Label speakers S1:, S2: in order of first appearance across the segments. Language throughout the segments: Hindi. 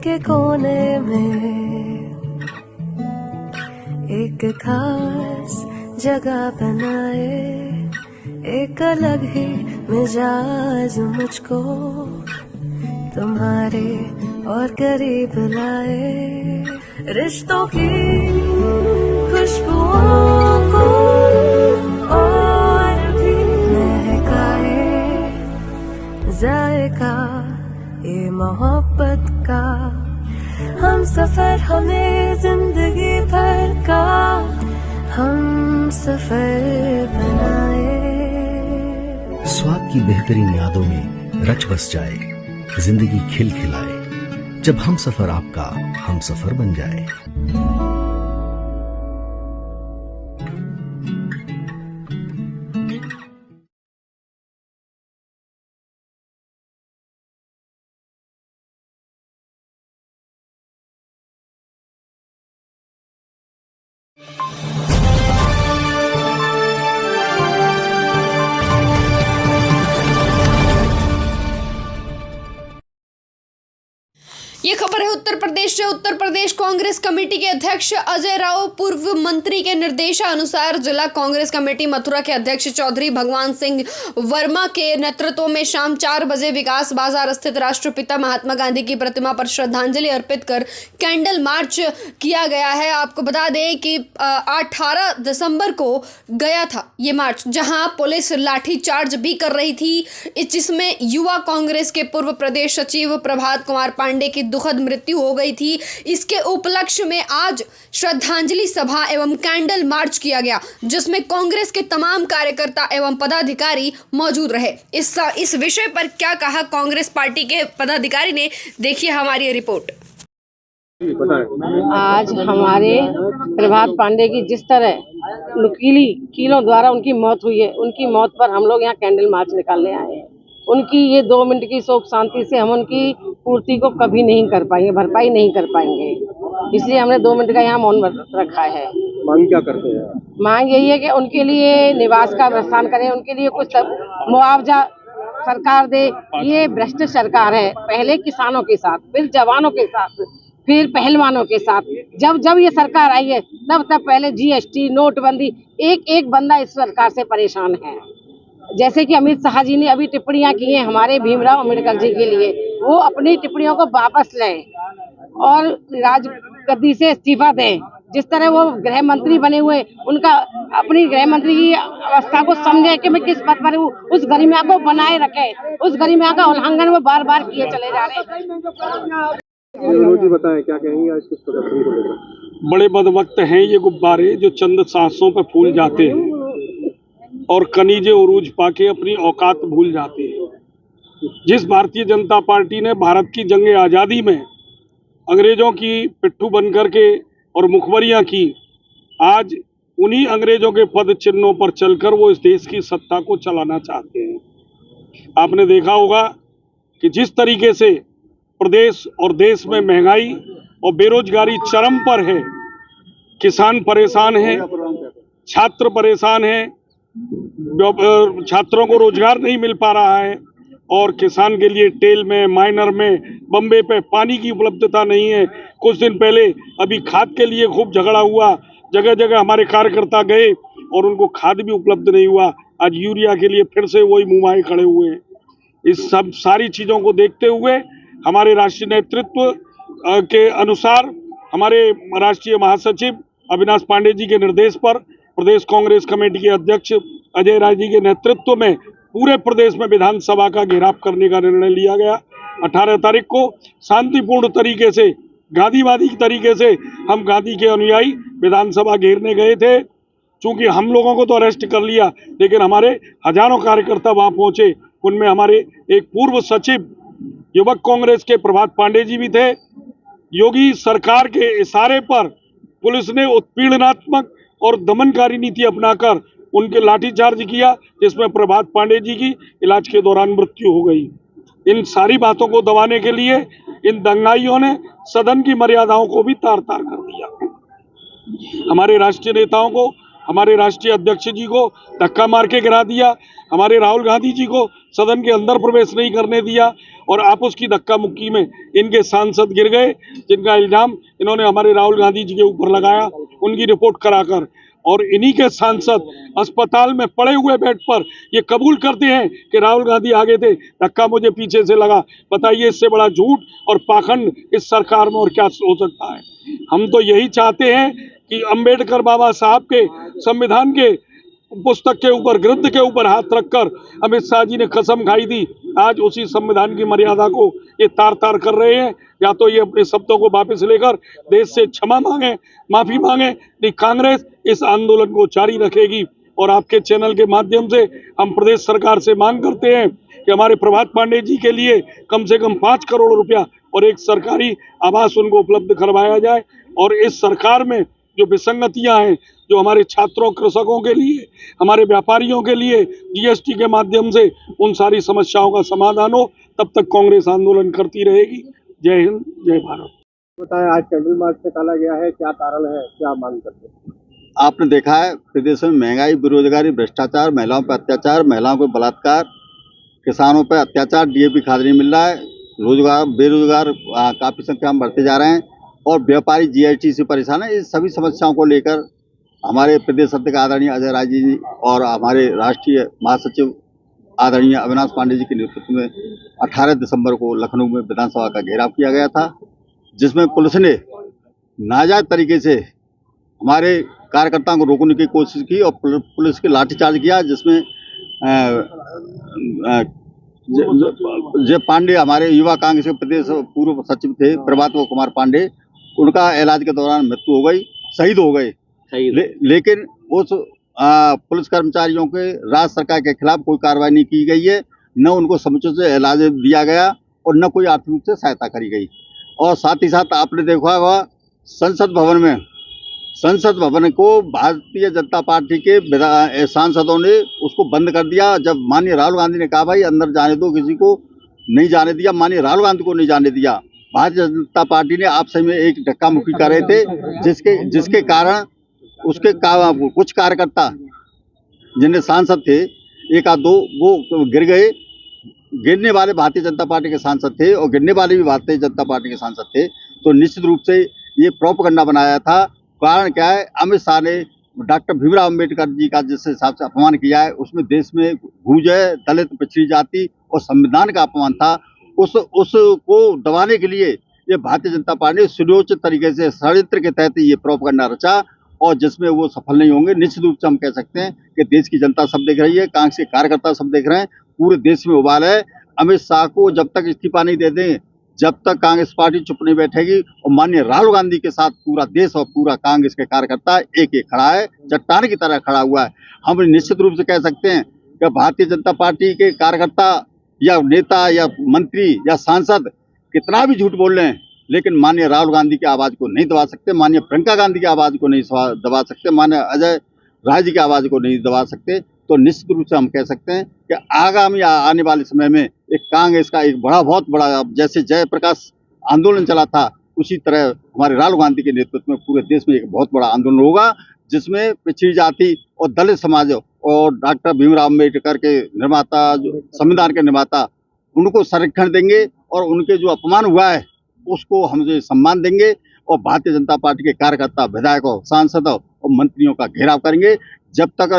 S1: के कोने में एक खास जगह बनाए, एक अलग ही मिजाज मुझको तुम्हारे और करीब लाए। रिश्तों की खुशबुओं को और भी महकाए, जायका ये मोहब्बत का, हम सफर हमें जिंदगी भर का हम सफर बनाए।
S2: स्वाद की बेहतरीन यादों में रच बस जाए, जिंदगी खिल खिलाए, जब हम सफर आपका हम सफर बन जाए।
S3: ये खबर है उत्तर प्रदेश से। उत्तर प्रदेश कांग्रेस कमेटी के अध्यक्ष अजय राव पूर्व मंत्री के निर्देशानुसार जिला कांग्रेस कमेटी मथुरा के अध्यक्ष चौधरी भगवान सिंह वर्मा के नेतृत्व में शाम 4 बजे विकास बाजार स्थित राष्ट्रपिता महात्मा गांधी की प्रतिमा पर श्रद्धांजलि अर्पित कर कैंडल मार्च किया गया है। आपको बता दें कि 18 दिसंबर को गया था ये मार्च, जहां पुलिस लाठीचार्ज भी कर रही थी, जिसमें युवा कांग्रेस के पूर्व प्रदेश सचिव प्रभात कुमार पांडे की दुखद मृत्यु हो गई थी। इसके उपलक्ष्य में आज श्रद्धांजलि सभा एवं कैंडल मार्च किया गया, जिसमें कांग्रेस के तमाम कार्यकर्ता एवं पदाधिकारी मौजूद रहे। इस विषय पर क्या कहा कांग्रेस पार्टी के पदाधिकारी ने, देखिए हमारी रिपोर्ट।
S4: आज हमारे प्रभात पांडे की जिस तरह नुकीली कीलों द्वारा उनकी मौत हुई है, उनकी मौत पर हम लोग यहाँ कैंडल मार्च निकालने आए हैं। उनकी ये 2 मिनट की शोक शांति से हम उनकी पूर्ति को कभी नहीं कर पाएंगे, भरपाई नहीं कर पाएंगे, इसलिए हमने 2 मिनट का यहाँ मौन व्रत रखा है।
S5: मांग क्या करते हैं?
S4: मांग यही है कि उनके लिए निवास का प्रस्थान करें, उनके लिए कुछ मुआवजा सरकार दे। ये भ्रष्ट सरकार है, पहले किसानों के साथ, फिर जवानों के साथ, फिर पहलवानों के साथ। जब ये सरकार आई है तब पहले जीएसटी, नोटबंदी, एक बंदा इस सरकार से परेशान है। जैसे कि अमित शाह जी ने अभी टिप्पणियां की हैं हमारे भीमराव अम्बेडकर जी के लिए, वो अपनी टिप्पणियों को वापस लें और राजगद्दी से इस्तीफा दें। जिस तरह वो गृह मंत्री बने हुए, उनका अपनी गृह मंत्री की अवस्था को समझे कि मैं किस पद पर हूँ, उस गरिमा को बनाए रखे। उस गरिमा का उल्लंघन वो बार बार किए चले जा रहे हैं।
S5: जी बताएं, क्या कहेंगे आज किस प्रदर्शन को लेकर?
S6: बड़े बदबख्त हैं ये गुब्बारे जो चंद सांसों पे फूल जाते हैं और कनीजे उरूज पाके अपनी औकात भूल जाते हैं। जिस भारतीय जनता पार्टी ने भारत की जंग आज़ादी में अंग्रेजों की पिट्ठू बन करके और मुखबरियां की, आज उन्हीं अंग्रेजों के पद चिन्हों पर चलकर वो इस देश की सत्ता को चलाना चाहते हैं। आपने देखा होगा कि जिस तरीके से प्रदेश और देश में महंगाई और बेरोजगारी चरम पर है, किसान परेशान हैं, छात्र परेशान हैं, छात्रों को रोजगार नहीं मिल पा रहा है और किसान के लिए टेल में, माइनर में, बम्बे पे पानी की उपलब्धता नहीं है। कुछ दिन पहले अभी खाद के लिए खूब झगड़ा हुआ, जगह जगह हमारे कार्यकर्ता गए और उनको खाद भी उपलब्ध नहीं हुआ। आज यूरिया के लिए फिर से वही मुंह खड़े हुए हैं। इस सब सारी चीज़ों को देखते हुए हमारे राष्ट्रीय नेतृत्व के अनुसार हमारे राष्ट्रीय महासचिव अविनाश पांडे जी के निर्देश पर प्रदेश कांग्रेस कमेटी के अध्यक्ष अजय राय जी के नेतृत्व में पूरे प्रदेश में विधानसभा का घेराव करने का निर्णय लिया गया। 18 तारीख को शांतिपूर्ण तरीके से, गांधीवादी तरीके से हम गांधी के अनुयायी विधानसभा घेरने गए थे। चूंकि हम लोगों को तो अरेस्ट कर लिया, लेकिन हमारे हजारों कार्यकर्ता वहां पहुंचे। उनमें हमारे एक पूर्व सचिव युवक कांग्रेस के प्रभात पांडे जी भी थे। योगी सरकार के इशारे पर पुलिस ने उत्पीड़नात्मक और दमनकारी नीति अपनाकर उनके लाठीचार्ज किया, जिसमें प्रभात पांडे जी की इलाज के दौरान मृत्यु हो गई। इन सारी बातों को दबाने के लिए इन दंगाइयों ने सदन की मर्यादाओं को भी तार तार कर दिया। हमारे राष्ट्रीय नेताओं को, हमारे राष्ट्रीय अध्यक्ष जी को धक्का मार के गिरा दिया। हमारे राहुल गांधी जी को सदन के अंदर प्रवेश नहीं करने दिया और आपस की धक्का मुक्की में इनके सांसद गिर गए, जिनका इल्जाम इन्होंने हमारे राहुल गांधी जी के ऊपर लगाया उनकी रिपोर्ट कराकर। और इन्हीं के सांसद अस्पताल में पड़े हुए बेड पर ये कबूल करते हैं कि राहुल गांधी आगे थे, धक्का मुझे पीछे से लगा। बताइए, इससे बड़ा झूठ और पाखंड इस सरकार में और क्या हो सकता है। हम तो यही चाहते हैं कि अंबेडकर बाबा साहब के संविधान के पुस्तक के ऊपर, ग्रंथ के ऊपर हाथ रखकर अमित शाह जी ने कसम खाई थी, आज उसी संविधान की मर्यादा को ये तार तार कर रहे हैं। या तो ये अपने शब्दों को वापस लेकर देश से क्षमा मांगे, माफी मांगे, नहीं कांग्रेस इस आंदोलन को जारी रखेगी। और आपके चैनल के माध्यम से हम प्रदेश सरकार से मांग करते हैं कि हमारे प्रभात पांडे जी के लिए कम से कम 5 करोड़ रुपया और एक सरकारी आवास उनको उपलब्ध करवाया जाए। और इस सरकार में जो विसंगतियां हैं, जो हमारे छात्रों, कृषकों के लिए, हमारे व्यापारियों के लिए जीएसटी के माध्यम से उन सारी समस्याओं का समाधान हो, तब तक कांग्रेस आंदोलन करती रहेगी। जय हिंद, जय भारत।
S5: बताएं, आज कैंडल मार्च निकाला गया है, क्या कारण है, क्या मांग करते हैं?
S7: आपने देखा है प्रदेश में महंगाई, बेरोजगारी, भ्रष्टाचार, महिलाओं पर अत्याचार, महिलाओं को बलात्कार, किसानों पर अत्याचार, डीएपी खाद नहीं मिल रहा है, रोजगार, बेरोजगार काफी संख्या में बढ़ते जा रहे हैं और व्यापारी जीएसटी से परेशान है। इस सभी समस्याओं को लेकर हमारे प्रदेश अध्यक्ष आदरणीय अजय राय जी और हमारे राष्ट्रीय महासचिव आदरणीय अविनाश पांडे जी के नेतृत्व में 18 दिसंबर को लखनऊ में विधानसभा का घेराव किया गया था, जिसमें पुलिस ने नाजायज तरीके से हमारे कार्यकर्ताओं को रोकने की कोशिश की और पुलिस के लाठीचार्ज किया, जिसमें जय पांडे, हमारे युवा कांग्रेस के प्रदेश पूर्व सचिव थे प्रभात कुमार पांडे, उनका इलाज के दौरान मृत्यु हो गई, शहीद हो गए। लेकिन उस पुलिस कर्मचारियों के राज्य सरकार के खिलाफ कोई कार्रवाई नहीं की गई है, न उनको समुचित इलाज दिया गया और न कोई आर्थिक रूप से सहायता करी गई। और साथ ही साथ आपने देखा होगा संसद भवन को भारतीय जनता पार्टी के सांसदों ने उसको बंद कर दिया। जब माननीय राहुल गांधी ने कहा भाई अंदर जाने दो, किसी को नहीं जाने दिया, माननीय राहुल गांधी को नहीं जाने दिया। भारतीय जनता पार्टी ने आपस में एक धक्का मुक्की कर रहे थे, जिसके कारण उसके कुछ कार्यकर्ता जिन्हें सांसद थे, एक आध दो, वो गिर गए। गिरने वाले भारतीय जनता पार्टी के सांसद थे और गिरने वाले भी भारतीय जनता पार्टी के सांसद थे। तो निश्चित रूप से ये प्रोपेगेंडा बनाया था। कारण क्या है, अमित शाह ने डॉक्टर भीमराव अम्बेडकर जी का जिस हिसाब से अपमान किया है, उसमें देश में भूजय, दलित, पिछड़ी जाति और संविधान का अपमान था। उसको दबाने के लिए ये भारतीय जनता पार्टी ने सुनियोजित तरीके से षड्यंत्र के तहत ये प्रोपेगेंडा रचा और जिसमें वो सफल नहीं होंगे। निश्चित रूप से हम कह सकते हैं कि देश की जनता सब देख रही है, कांग्रेस के कार्यकर्ता सब देख रहे हैं, पूरे देश में उबाल है। अमित शाह को जब तक इस्तीफा नहीं दे दें, जब तक कांग्रेस पार्टी चुप नहीं बैठेगी। और माननीय राहुल गांधी के साथ पूरा देश और पूरा कांग्रेस के कार्यकर्ता एक एक खड़ा है, चट्टान की तरह खड़ा हुआ है। हम निश्चित रूप से कह सकते हैं कि भारतीय जनता पार्टी के कार्यकर्ता या नेता या मंत्री या सांसद कितना भी झूठ बोल रहे हैं, लेकिन माननीय राहुल गांधी की आवाज को नहीं दबा सकते, माननीय प्रियंका गांधी की आवाज को नहीं दबा सकते, माननीय अजय राय जी की आवाज को नहीं दबा सकते। तो निश्चित रूप से हम कह सकते हैं कि आगामी आने वाले समय में एक कांग्रेस का एक बहुत बड़ा, जैसे जयप्रकाश आंदोलन चला था, उसी तरह हमारे राहुल गांधी के नेतृत्व में पूरे देश में एक बहुत बड़ा आंदोलन होगा, जिसमें पिछड़ी जाति और दलित समाज और डॉक्टर भीमराव अम्बेडकर के निर्माता, जो संविधान के निर्माता, उनको संरक्षण देंगे और उनके जो अपमान हुआ है उसको हम जो सम्मान देंगे। और भारतीय जनता पार्टी के कार्यकर्ता, विधायकों, सांसदों और मंत्रियों का घेराव करेंगे। जब तक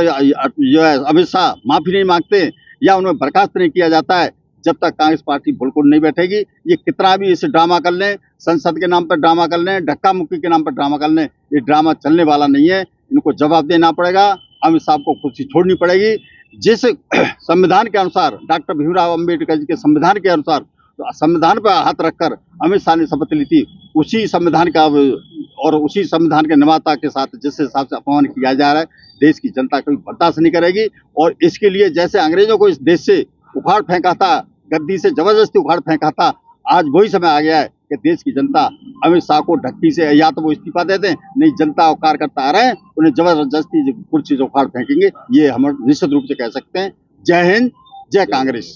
S7: अमित शाह माफी नहीं मांगते या उन्हें बर्खास्त नहीं किया जाता है, जब तक कांग्रेस पार्टी बिल्कुल नहीं बैठेगी। ये कितना भी इसे ड्रामा कर लें, संसद के नाम पर ड्रामा कर लें, धक्का मुक्की के नाम पर ड्रामा कर लें, ये ड्रामा चलने वाला नहीं है। इनको जवाब देना पड़ेगा, अमित शाह को कुर्सी छोड़नी पड़ेगी। जिस संविधान के अनुसार, डॉक्टर भीमराव अम्बेडकर जी के संविधान के अनुसार संविधान पर हाथ रखकर अमित शाह ने शपथ ली थी, उसी संविधान का और उसी संविधान के निर्माता के साथ जिस हिसाब से अपमान किया जा रहा है, देश की जनता कभी बर्दाश्त नहीं करेगी। और इसके लिए जैसे अंग्रेजों को इस देश से उखाड़ फेंका था, गद्दी से जबरदस्ती उखाड़ फेंका था, आज वही समय आ गया है कि देश की जनता अमित शाह को ढक्की से या तो वो इस्तीफा दे दें, नहीं जनता और कार्यकर्ता आ रहे हैं, उन्हें जबरदस्ती कुर्सी से उखाड़ फेंकेंगे। ये हम निश्चित रूप से कह सकते हैं। जय हिंद, जय कांग्रेस।